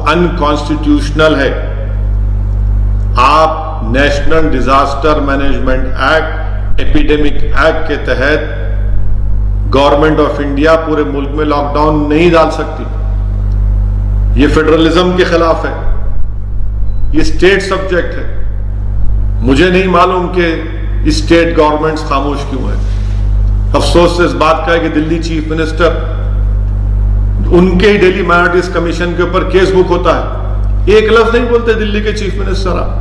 Unconstitutional है। आप national disaster management act, epidemic act के तहत गवर्नमेंट ऑफ इंडिया पूरे मुल्क में लॉकडाउन नहीं डाल सकती। ये फेडरलिज्म के खिलाफ है, ये स्टेट सब्जेक्ट है। मुझे नहीं मालूम कि स्टेट गवर्नमेंट्स खामोश क्यों है। अफसोस इस बात का है कि दिल्ली चीफ मिनिस्टर, उनके ही दिल्ली माइनॉरिटीज कमीशन के ऊपर केस बुक होता है, एक लफ्ज नहीं बोलते दिल्ली के चीफ मिनिस्टर। आप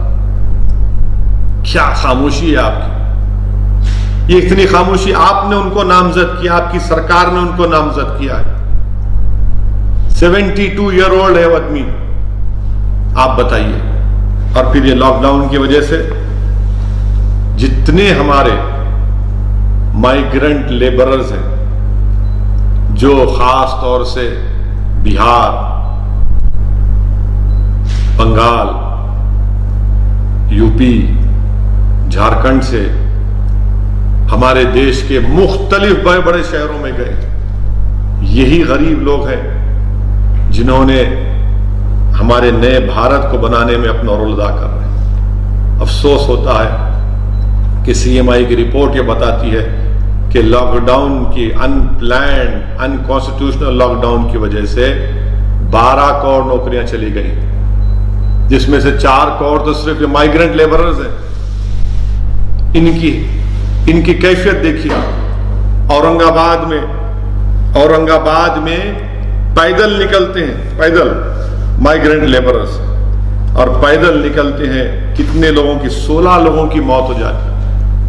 क्या खामोशी है आपकी। ये इतनी खामोशी, आपने उनको नामजद किया, आपकी सरकार ने उनको नामजद किया है। 72 ईयर ओल्ड है वो आदमी, आप बताइए। और फिर ये लॉकडाउन की वजह से जितने हमारे माइग्रेंट लेबरर्स हैं, जो खास तौर से बिहार, बंगाल, यूपी, झारखंड से हमारे देश के मुख्तलिफ बड़े बड़े शहरों में गए, यही गरीब लोग हैं जिन्होंने हमारे नए भारत को बनाने में अपना रोल अदा कर रहे हैं। अफसोस होता है कि सीएमआई की रिपोर्ट ये बताती है कि लॉकडाउन की अनप्लैन्ड, अनकॉन्स्टिट्यूशनल लॉकडाउन की वजह से 12 करोड़ नौकरियां चली गई, जिसमें से 4 करोड़ तो सिर्फ माइग्रेंट लेबरर्स हैं। इनकी कैफियत देखिए। औरंगाबाद में पैदल निकलते हैं, पैदल माइग्रेंट लेबरर्स, और पैदल निकलते हैं कितने लोगों की, 16 लोगों की मौत हो जाती है,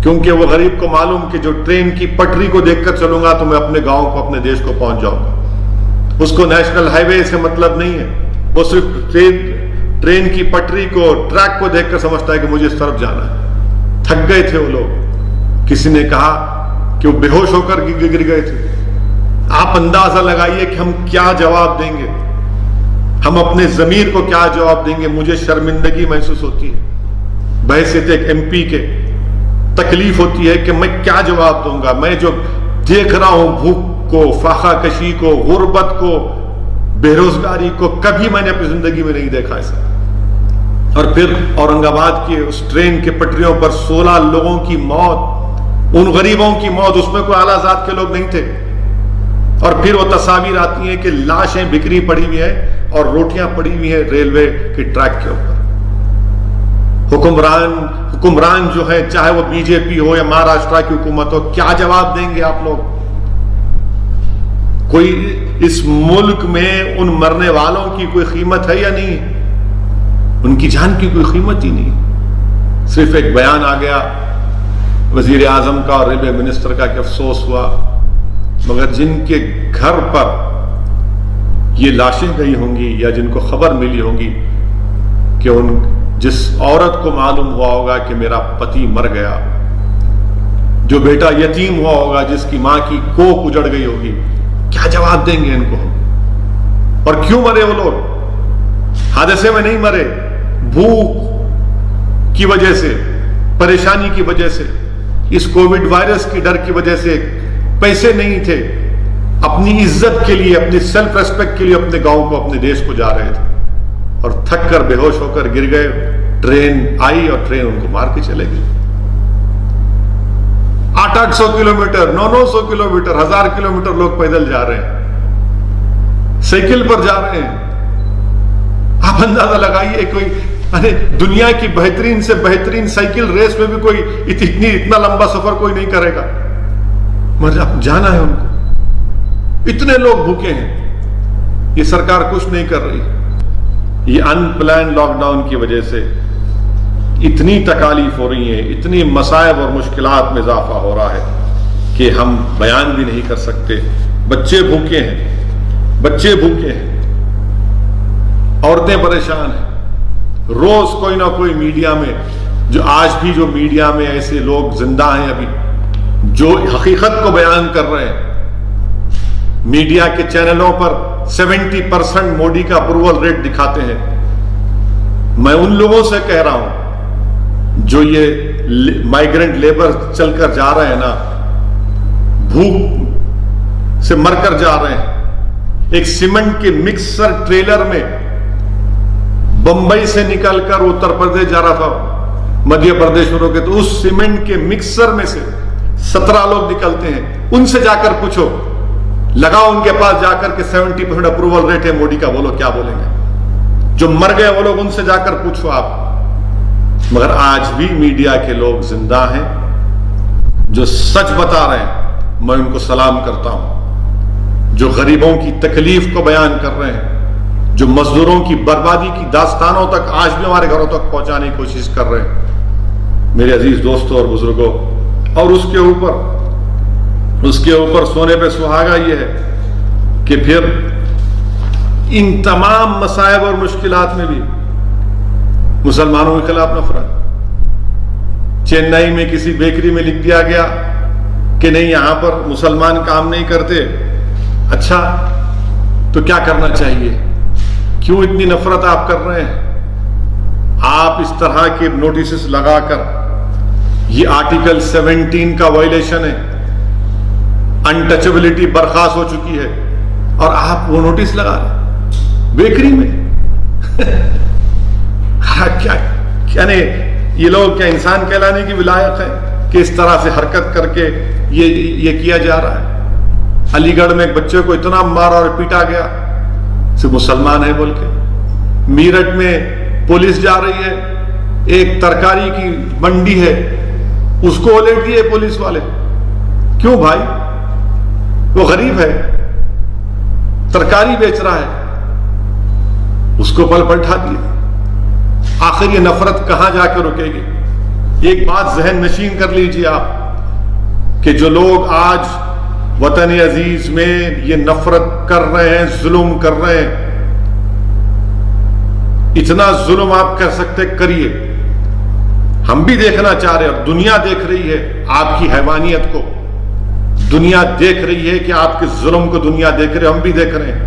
क्योंकि वो गरीब को मालूम कि जो ट्रेन की पटरी को देखकर चलूंगा तो मैं अपने गांव को, अपने देश को पहुंच जाऊंगा। उसको नेशनल हाईवे से मतलब नहीं है, वो सिर्फ ट्रेन की पटरी को, ट्रैक को देखकर समझता है कि मुझे इस तरफ जाना है। थक गए थे वो लोग। किसी ने कहा कि वो बेहोश होकर गिर गए थे। आप अंदाजा लगाइए कि हम क्या जवाब देंगे, हम अपने जमीर को क्या जवाब देंगे। मुझे शर्मिंदगी महसूस होती है बहैसियत एक एमपी के, तकलीफ होती है कि मैं क्या जवाब दूंगा। मैं जो देख रहा हूं भूख को, फाका कशी को, गुर्बत को, बेरोजगारी को, कभी मैंने अपनी जिंदगी में नहीं देखा ऐसा। और फिर औरंगाबाद के उस ट्रेन के पटरियों पर 16 लोगों की मौत, उन गरीबों की मौत, उसमें कोई आला जात के लोग नहीं थे। और फिर वो तस्वीर आती है कि लाशें बिखरी पड़ी हुई है और रोटियां पड़ी हुई हैं रेलवे के ट्रैक के ऊपर। हुक्मरान जो है, चाहे वो बीजेपी हो या महाराष्ट्र की हुकूमत हो, क्या जवाब देंगे आप लोग? कोई इस मुल्क में उन मरने वालों की कोई कीमत है या नहीं? उनकी जान की कोई कीमत ही नहीं। सिर्फ एक बयान आ गया वजीर आजम का और रेलवे मिनिस्टर का कि अफसोस हुआ, मगर जिनके घर पर ये लाशें गई होंगी या जिनको खबर मिली होगी कि जिस औरत को मालूम हुआ होगा कि मेरा पति मर गया, जो बेटा यतीम हुआ होगा, जिसकी मां की कोख उजड़ गई होगी, क्या जवाब देंगे इनको? और क्यों मरे वो लोग? हादसे में नहीं मरे, भूख की वजह से, परेशानी की वजह से, इस कोविड वायरस की डर की वजह से पैसे नहीं थे, अपनी इज्जत के लिए, अपनी सेल्फ रेस्पेक्ट के लिए अपने गांव को, अपने देश को जा रहे थे और थक कर बेहोश होकर गिर गए। ट्रेन आई और ट्रेन उनको मार के चले गई। 800 किलोमीटर, 900 किलोमीटर, 1000 किलोमीटर लोग पैदल जा रहे हैं, साइकिल पर जा रहे हैं। आप अंदाजा लगाइए, कोई अरे दुनिया की बेहतरीन से बेहतरीन साइकिल रेस में भी कोई इतना लंबा सफर कोई नहीं करेगा, मगर जाना है उनको। इतने लोग भूखे हैं, ये सरकार कुछ नहीं कर रही। ये अनप्लान लॉकडाउन की वजह से इतनी तकालीफ हो रही है, इतनी मसाइब और मुश्किलात में इजाफा हो रहा है कि हम बयान भी नहीं कर सकते। बच्चे भूखे हैं, बच्चे भूखे हैं, औरतें परेशान हैं। रोज कोई ना कोई मीडिया में, जो आज भी जो मीडिया में ऐसे लोग जिंदा हैं अभी, जो हकीकत को बयान कर रहे हैं, मीडिया के चैनलों पर 70% मोदी का अप्रूवल रेट दिखाते हैं। मैं उन लोगों से कह रहा हूं जो ये माइग्रेंट लेबर चलकर जा रहे हैं ना, भूख से मरकर जा रहे हैं। एक सीमेंट के मिक्सर ट्रेलर में बंबई से निकलकर उत्तर प्रदेश जा रहा था, मध्य प्रदेश में रोके, तो उस सीमेंट के मिक्सर में से 17 लोग निकलते हैं। उनसे जाकर पूछो, लगाओ उनके पास जाकर के 70% अप्रूवल रेट है मोदी का, बोलो क्या बोलेंगे? जो मर गए वो लोग, उनसे जाकर पूछो आप। मगर आज भी मीडिया के लोग जिंदा हैं जो सच बता रहे हैं, मैं उनको सलाम करता हूं। जो गरीबों की तकलीफ को बयान कर रहे हैं, जो मजदूरों की बर्बादी की दास्तानों तक आज भी हमारे घरों तक पहुंचाने की कोशिश कर रहे हैं, मेरे अजीज दोस्तों और बुजुर्गों। और उसके ऊपर सोने पे सुहागा ये है कि फिर इन तमाम मसाइब और मुश्किलात में भी मुसलमानों के खिलाफ नफरत। चेन्नई में किसी बेकरी में लिख दिया गया कि नहीं, यहां पर मुसलमान काम नहीं करते। अच्छा, तो क्या करना चाहिए? क्यों इतनी नफरत आप कर रहे हैं? आप इस तरह के नोटिस लगाकर, ये आर्टिकल 17 का वायलेशन है, अनटचेबिलिटी बर्खास्त हो चुकी है, और आप वो नोटिस लगा रहे बेकरी में। क्या नहीं, ये लोग क्या इंसान कहलाने की विलायक है कि इस तरह से हरकत करके ये किया जा रहा है? अलीगढ़ में एक बच्चे को इतना मारा और पीटा गया, सिर्फ मुसलमान है बोल के। मीरठ में पुलिस जा रही है, एक तरकारी की मंडी है, उसको उलट दिए पुलिस वाले। क्यों भाई? वो गरीब है, तरकारी बेच रहा है, उसको पलटा दिए। आखिर ये नफरत कहां जाकर रुकेगी? एक बात जहन नशीन कर लीजिए आप, कि जो लोग आज वतन अजीज में ये नफरत कर रहे हैं, जुल्म कर रहे हैं, इतना जुल्म आप कर सकते करिए। हम भी देखना चाह रहे हैं, और दुनिया देख रही है आपकी हैवानियत को, दुनिया देख रही है कि आपके जुल्म को दुनिया देख रही है, हम भी देख रहे हैं।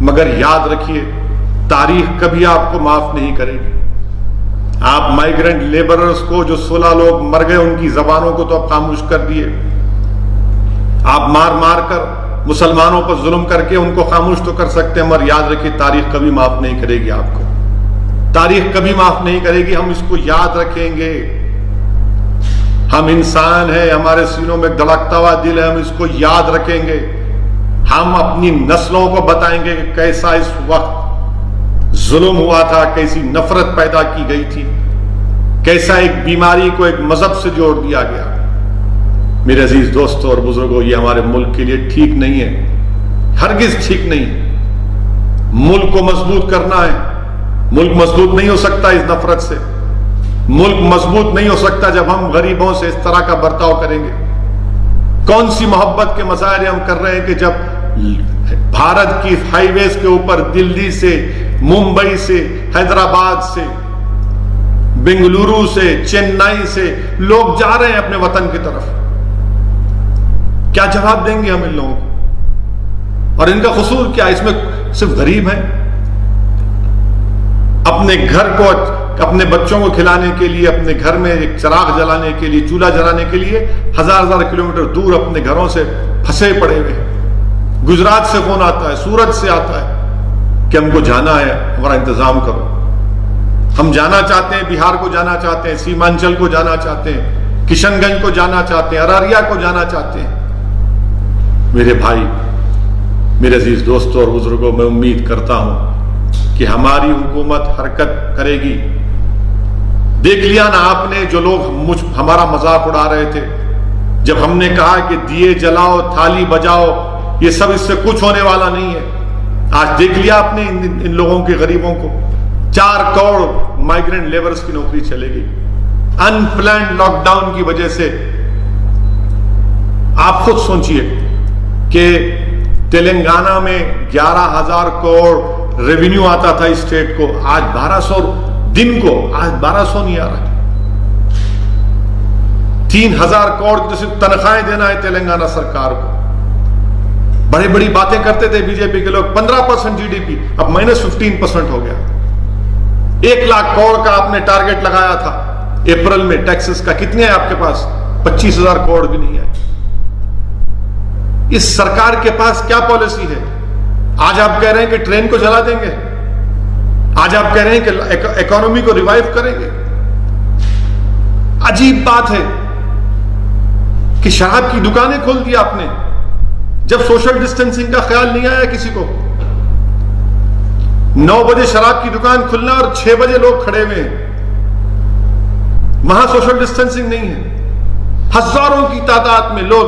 मगर याद रखिए, तारीख कभी आपको माफ नहीं करेगी। आप माइग्रेंट लेबरर्स को, जो 16 लोग मर गए, उनकी जबानों को तो आप खामोश कर दिए। आप मार मार कर मुसलमानों पर जुल्म करके उनको खामोश तो कर सकते हैं, मगर याद रखिए तारीख कभी माफ नहीं करेगी आपको। तारीख कभी माफ नहीं करेगी, हम इसको याद रखेंगे। हम इंसान हैं, हमारे सीनों में धड़कता हुआ दिल है, हम इसको याद रखेंगे। हम अपनी नस्लों को बताएंगे कि कैसा इस वक्त जुल्म हुआ था, कैसी नफरत पैदा की गई थी, कैसा एक बीमारी को एक मजहब से जोड़ दिया गया। मेरे अजीज दोस्तों और बुजुर्गों, ये हमारे मुल्क के लिए ठीक नहीं है, हरगिज ठीक नहीं। मुल्क को मजबूत करना है। मुल्क मजबूत नहीं हो सकता इस नफरत से। मुल्क मजबूत नहीं हो सकता जब हम गरीबों से इस तरह का बर्ताव करेंगे। कौन सी मोहब्बत के मसाइल हम कर रहे हैं कि जब भारत की हाईवेज के ऊपर दिल्ली से, मुंबई से, हैदराबाद से, बेंगलुरु से, चेन्नई से लोग जा रहे हैं अपने वतन की तरफ। क्या जवाब देंगे हम इन लोगों को? और इनका कसूर क्या? इसमें सिर्फ गरीब है। अपने घर को, अपने बच्चों को खिलाने के लिए, अपने घर में एक चिराग जलाने के लिए, चूल्हा जलाने के लिए हजार किलोमीटर दूर अपने घरों से फंसे पड़े हुए। गुजरात से फोन आता है, सूरत से आता है कि हमको जाना है, हमारा इंतजाम करो। हम जाना चाहते हैं, बिहार को जाना चाहते हैं, सीमांचल को जाना चाहते हैं, किशनगंज को जाना चाहते हैं, अररिया को जाना चाहते हैं। मेरे भाई, मेरे अजीज दोस्तों और बुजुर्गों, मैं उम्मीद करता हूं कि हमारी हुकूमत हरकत करेगी। देख लिया ना आपने, जो लोग हमारा मजाक उड़ा रहे थे जब हमने कहा कि दिए जलाओ, थाली बजाओ, ये सब इससे कुछ होने वाला नहीं है। आज देख लिया आपने इन लोगों के, गरीबों को 4 करोड़ माइग्रेंट लेबर्स की नौकरी चलेगी अनप्लान्ड लॉकडाउन की वजह से। आप खुद सोचिए कि तेलंगाना में 11,000 करोड़ रेवेन्यू आता था स्टेट को, आज 1200 दिन को, आज 1200 नहीं आ रहा। 3,000 करोड़ की तो सिर्फ तनख्वाहें देना है तेलंगाना सरकार को। बड़ी बड़ी बातें करते थे बीजेपी के लोग, 15% जीडीपी, अब -15% हो गया। 1 लाख करोड़ का आपने टारगेट लगाया था अप्रैल में टैक्सेस का, कितने हैं आपके पास? 25,000 करोड़ भी नहीं है। इस सरकार के पास क्या पॉलिसी है? आज आप कह रहे हैं कि ट्रेन को जला देंगे, آج آپ کہہ رہے ہیں کہ اکانومی کو ریوائیو کریں گے. عجیب بات ہے کہ شراب کی دکانیں کھول دی آپ نے جب سوشل ڈسٹینسنگ کا خیال نہیں آیا کسی کو. 9 بجے شراب کی دکان کھلنا اور 6 بجے لوگ کھڑے ہوئے ہیں, وہاں سوشل ڈسٹینسنگ نہیں ہے. ہزاروں کی تعداد میں لوگ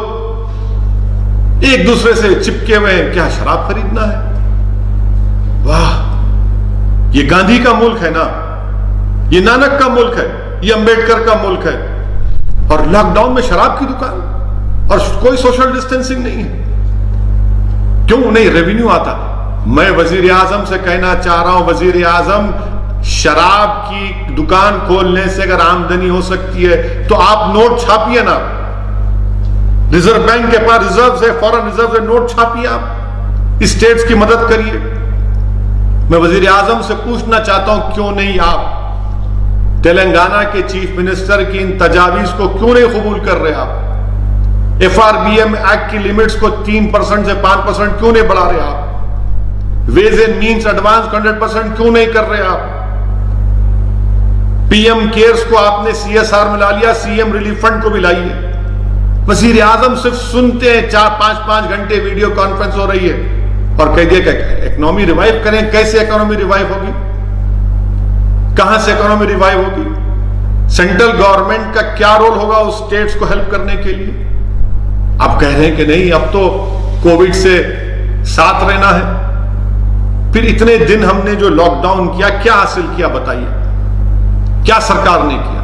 ایک دوسرے سے چپکے ہوئے ہیں. کیا شراب خریدنا ہے؟ واہ, یہ گاندھی کا ملک ہے نا, یہ نانک کا ملک ہے, یہ امبیڈکر کا ملک ہے, اور لاک ڈاؤن میں شراب کی دکان اور کوئی سوشل ڈسٹینسنگ نہیں ہے. کیوں نہیں ریونیو آتا؟ میں وزیر اعظم سے کہنا چاہ رہا ہوں, وزیر اعظم شراب کی دکان کھولنے سے اگر آمدنی ہو سکتی ہے تو آپ نوٹ چھاپیے نا. ریزرو بینک کے پاس ریزرو ہے, فورن ریزرو سے نوٹ چھاپیے, آپ اسٹیٹس کی مدد کریے. میں وزیر اعظم سے پوچھنا چاہتا ہوں کیوں نہیں آپ تلنگانہ کے چیف منسٹر کی ان تجاویز کو کیوں نہیں قبول کر رہے؟ آپ FRBM ایکٹ کی لیمٹس کو 3% سے 5% کیوں نہیں بڑھا رہے؟ آپ ویز اینڈ مینس ایڈوانس 100% کیوں نہیں کر رہے؟ آپ PM کیئرز کو آپ نے CSR میں لا لیا, CM ریلیف فنڈ کو بھی لائیے. وزیر اعظم صرف سنتے ہیں, 4-5 گھنٹے ویڈیو کانفرنس ہو رہی ہے اور کہہ دیا کہ اکنامی ریوائیو کریں. کیسے اکنامی ریوائیو ہوگی؟ کہاں سے اکنامی ریوائیو ہوگی؟ سینٹرل گورنمنٹ کا کیا رول ہوگا اس اسٹیٹس کو ہیلپ کرنے کے لیے؟ آپ کہہ رہے ہیں کہ نہیں اب تو کووڈ سے ساتھ رہنا ہے. پھر اتنے دن ہم نے جو لاک ڈاؤن کیا, کیا حاصل کیا بتائیے؟ کیا سرکار نے کیا؟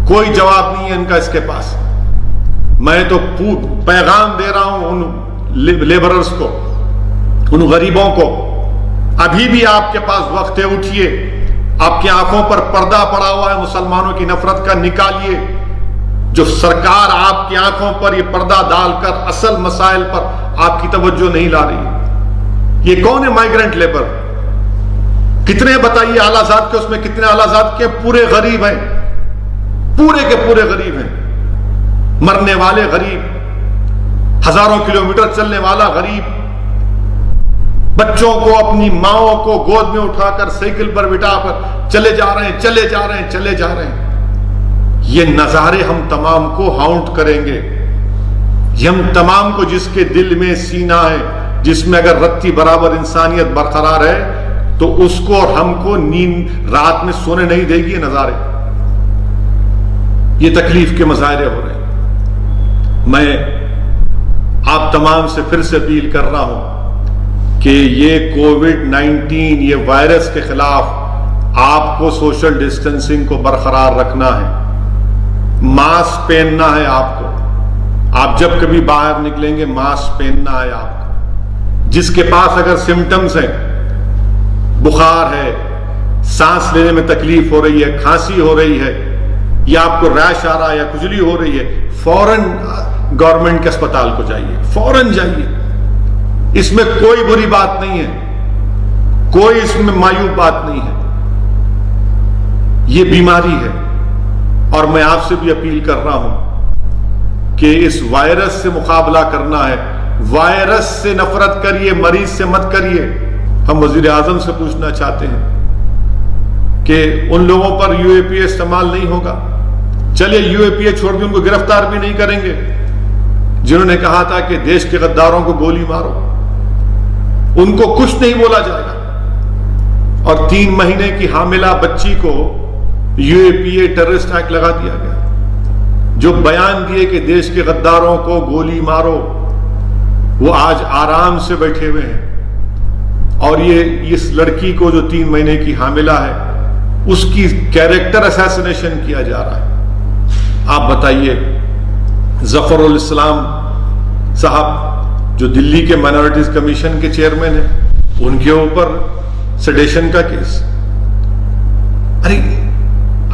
کوئی جواب نہیں ہے ان کا اس کے پاس. میں تو پیغام دے رہا ہوں ان لیبررز کو, ان غریبوں کو, ابھی بھی آپ کے پاس وقت ہے, اٹھیے. آپ کی آنکھوں پر پردہ پڑا ہوا ہے مسلمانوں کی نفرت کا, نکالیے. جو سرکار آپ کی آنکھوں پر یہ پردہ ڈال کر اصل مسائل پر آپ کی توجہ نہیں لا رہی. یہ کون ہے مائیگرنٹ لیبر؟ کتنے بتائیے اعلیٰ ذات کے, اس میں کتنے اعلیٰ ذات کے پورے غریب ہیں, پورے کے پورے غریب ہیں. مرنے والے غریب, ہزاروں کلومیٹر چلنے والا غریب, بچوں کو اپنی ماؤں کو گود میں اٹھا کر سائیکل پر بٹھا کر چلے جا رہے ہیں, چلے جا رہے ہیں, چلے جا رہے ہیں. یہ نظارے ہم تمام کو ہاؤنٹ کریں گے. یہ ہم تمام کو, جس کے دل میں سینہ ہے, جس میں اگر رتی برابر انسانیت برقرار ہے, تو اس کو اور ہم کو نیند رات میں سونے نہیں دے گی. یہ نظارے, یہ تکلیف کے مظاہرے ہو رہے ہیں. میں آپ تمام سے پھر سے اپیل کر رہا ہوں کہ یہ کووڈ-19 یہ وائرس کے خلاف آپ کو سوشل ڈسٹینسنگ کو برقرار رکھنا ہے, ماسک پہننا ہے آپ کو. آپ جب کبھی باہر نکلیں گے ماسک پہننا ہے آپ کو. جس کے پاس اگر سمٹمز ہیں, بخار ہے, سانس لینے میں تکلیف ہو رہی ہے, کھانسی ہو رہی ہے, یا آپ کو ریش آ رہا ہے یا کھجلی ہو رہی ہے, فوراً گورنمنٹ کے اسپتال کو جائیے, فوراً جائیے. اس میں کوئی بری بات نہیں ہے, کوئی اس میں معیوب بات نہیں ہے. یہ بیماری ہے, اور میں آپ سے بھی اپیل کر رہا ہوں کہ اس وائرس سے مقابلہ کرنا ہے. وائرس سے نفرت کریے, مریض سے مت کریے. ہم وزیر اعظم سے پوچھنا چاہتے ہیں کہ ان لوگوں پر UAPA استعمال نہیں ہوگا. چلیے UAPA چھوڑ کے ان کو گرفتار بھی نہیں کریں گے جنہوں نے کہا تھا کہ دیش کے غداروں کو گولی مارو. ان کو کچھ نہیں بولا جائے گا. اور 3 مہینے کی حاملہ بچی کو UAPA ٹیررسٹ ایکٹ لگا دیا گیا. جو بیان دیے کہ دیش کے غداروں کو گولی مارو, وہ آج آرام سے بیٹھے ہوئے ہیں. اور یہ اس لڑکی کو جو 3 مہینے کی حاملہ ہے, اس کی کیریکٹر اسیسنیشن کیا جا رہا ہے. آپ بتائیے, ظفر الاسلام صاحب جو دلی کے مائنورٹیز کمیشن کے چیئرمین ہیں, ان کے اوپر سیڈیشن کا کیس. ارے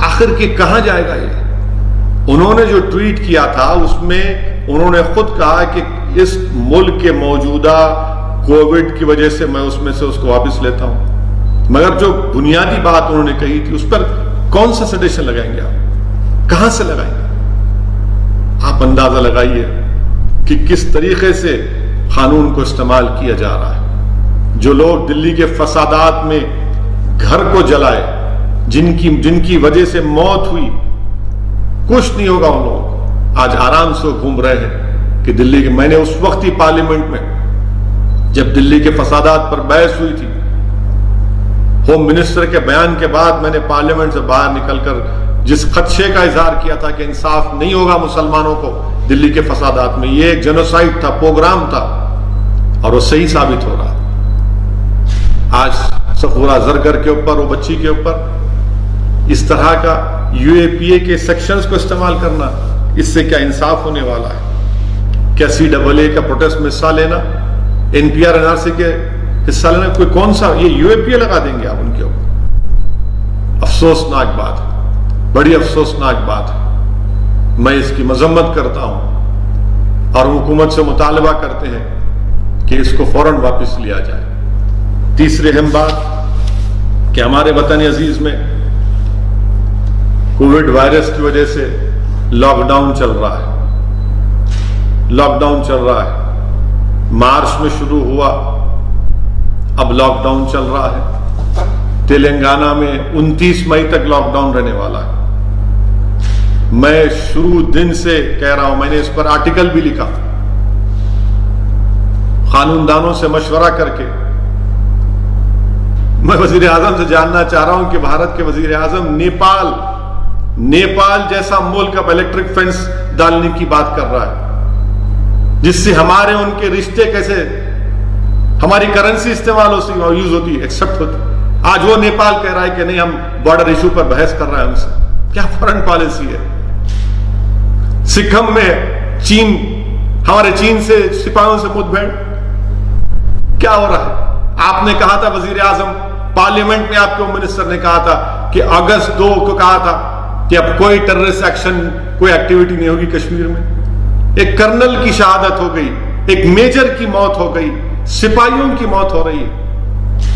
آخر کے کہاں جائے گا یہ؟ انہوں نے جو ٹویٹ کیا تھا اس میں انہوں نے خود کہا کہ اس ملک کے موجودہ کووڈ کی وجہ سے میں اس کو واپس لیتا ہوں. مگر جو بنیادی بات انہوں نے کہی تھی اس پر کون سا سیڈیشن لگائیں گے آپ؟ کہاں سے لگائیں گے؟ آپ اندازہ لگائیے کہ کس طریقے سے قانون کو استعمال کیا جا رہا ہے. جو لوگ دلی کے فسادات میں گھر کو جلائے، جن کی وجہ سے موت ہوئی، کچھ نہیں ہوگا ان لوگوں کو، آج آرام سے گھوم رہے ہیں کہ دلی کے، میں نے اس وقت ہی پارلیمنٹ میں جب دلی کے فسادات پر بحث ہوئی تھی، ہوم منسٹر کے بیان کے بعد میں نے پارلیمنٹ سے باہر نکل کر جس خدشے کا اظہار کیا تھا کہ انصاف نہیں ہوگا مسلمانوں کو دلی کے فسادات میں، یہ ایک جنوسائیڈ تھا، پروگرام تھا، اور وہ صحیح ثابت ہو رہا۔ آج صفورہ زرگر کے اوپر، وہ بچی کے اوپر اس طرح کا یو اے پی اے کے سیکشنز کو استعمال کرنا، اس سے کیا انصاف ہونے والا ہے؟ کیا سی ڈبل اے کا پروٹیسٹ میں حصہ لینا، N P R N R C کے حصہ لینا، کوئی کون سا یہ یو اے پی اے لگا دیں گے آپ ان کے اوپر؟ افسوسناک بات ہے، بڑی افسوسناک بات ہے۔ میں اس کی مذمت کرتا ہوں اور حکومت سے مطالبہ کرتے ہیں کہ اس کو فوراً واپس لیا جائے۔ تیسری اہم بات کہ ہمارے وطن عزیز میں کووڈ وائرس کی وجہ سے لاک ڈاؤن چل رہا ہے، لاک ڈاؤن چل رہا ہے، مارچ میں شروع ہوا، اب لاک ڈاؤن چل رہا ہے۔ تلنگانہ میں 29 مئی تک لاک ڈاؤن رہنے والا ہے۔ میں شروع دن سے کہہ رہا ہوں، میں نے اس پر آرٹیکل بھی لکھا، قانون دانوں سے مشورہ کر کے میں وزیر اعظم سے جاننا چاہ رہا ہوں کہ بھارت کے وزیر اعظم نیپال جیسا ملک اب الیکٹرک فینس ڈالنے کی بات کر رہا ہے، جس سے ہمارے ان کے رشتے کیسے، ہماری کرنسی استعمال یوز ہوتی، ایکسپٹ ہوتی، آج وہ نیپال کہہ رہا ہے کہ نہیں، ہم بارڈر ایشو پر بحث کر رہا ہے ہم سے۔ کیا فارن پالیسی ہے؟ سکھم میں ہمارے چین سے سپاہیوں سے مدبھیڑ کیا ہو رہا ہے؟ آپ نے کہا تھا، وزیر اعظم پارلیمنٹ میں آپ کے ہوم منسٹر نے کہا تھا کہ اگست 2 کو کہا تھا کہ اب کوئی ٹیررسٹ ایکشن، کوئی ایکٹیویٹی نہیں ہوگی کشمیر میں۔ ایک کرنل کی شہادت ہو گئی، ایک میجر کی موت ہو گئی، سپاہیوں کی موت ہو رہی ہے۔